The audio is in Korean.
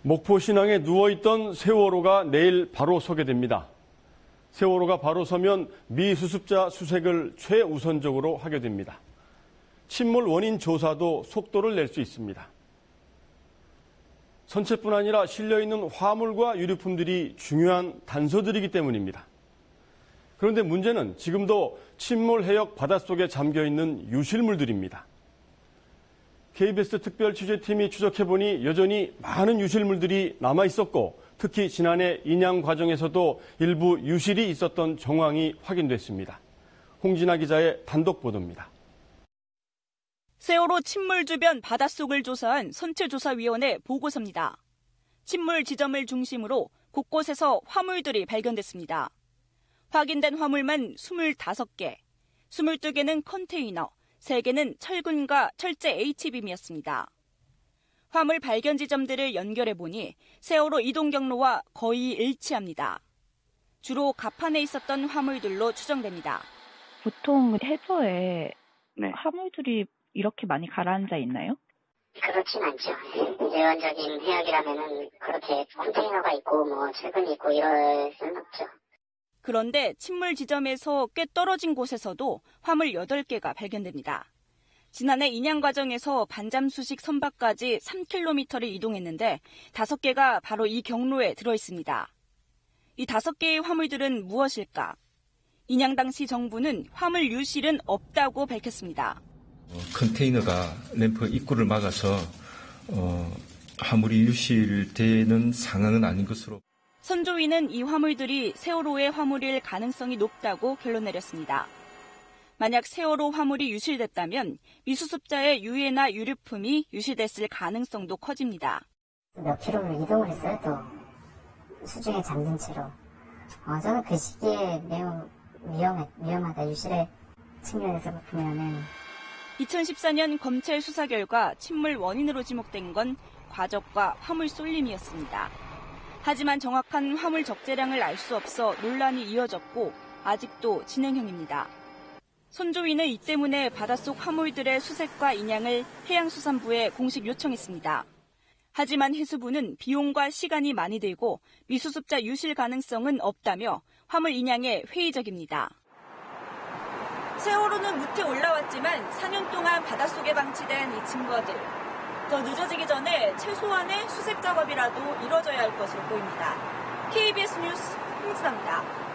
목포 신항에 누워있던 세월호가 내일 바로 서게 됩니다. 세월호가 바로 서면 미수습자 수색을 최우선적으로 하게 됩니다. 침몰 원인 조사도 속도를 낼 수 있습니다. 선체뿐 아니라 실려있는 화물과 유류품들이 중요한 단서들이기 때문입니다. 그런데 문제는 지금도 침몰 해역 바닷속에 잠겨있는 유실물들입니다. KBS 특별취재팀이 추적해보니 여전히 많은 유실물들이 남아있었고 특히 지난해 인양 과정에서도 일부 유실이 있었던 정황이 확인됐습니다. 홍진아 기자의 단독 보도입니다. 세월호 침몰 주변 바닷속을 조사한 선체조사위원회 보고서입니다. 침몰 지점을 중심으로 곳곳에서 화물들이 발견됐습니다. 확인된 화물만 25개, 22개는 컨테이너, 3개는 철근과 철제 H빔이었습니다. 화물 발견 지점들을 연결해보니 세월호 이동 경로와 거의 일치합니다. 주로 갑판에 있었던 화물들로 추정됩니다. 보통 해저에 화물들이 이렇게 많이 가라앉아 있나요? 그렇진 않죠. 일반적인 해역이라면은 그렇게 컨테이너가 있고 철근이 있고 이럴 수는 없죠. 그런데 침몰 지점에서 꽤 떨어진 곳에서도 화물 8개가 발견됩니다. 지난해 인양 과정에서 반잠수식 선박까지 3km를 이동했는데 5개가 바로 이 경로에 들어있습니다. 이 5개의 화물들은 무엇일까? 인양 당시 정부는 화물 유실은 없다고 밝혔습니다. 컨테이너가 램프 입구를 막아서 화물이 유실되는 상황은 아닌 것으로. 선조위는 이 화물들이 세월호의 화물일 가능성이 높다고 결론 내렸습니다. 만약 세월호 화물이 유실됐다면 미수습자의 유해나 유류품이 유실됐을 가능성도 커집니다. 몇 킬로를 이동을 했어요, 또. 수중에 잠든 채로. 저는 그 시기에 매우 위험하다, 유실의 측면에서 보면은. 2014년 검찰 수사 결과 침몰 원인으로 지목된 건 과적과 화물 쏠림이었습니다. 하지만 정확한 화물 적재량을 알 수 없어 논란이 이어졌고 아직도 진행형입니다. 선조위는 이 때문에 바닷속 화물들의 수색과 인양을 해양수산부에 공식 요청했습니다. 하지만 해수부는 비용과 시간이 많이 들고 미수습자 유실 가능성은 없다며 화물 인양에 회의적입니다. 세월호는 무태 올라왔지만 4년 동안 바닷속에 방치된 이 증거들. 더 늦어지기 전에 최소한의 수색 작업이라도 이뤄져야 할 것으로 보입니다. KBS 뉴스 홍진아입니다.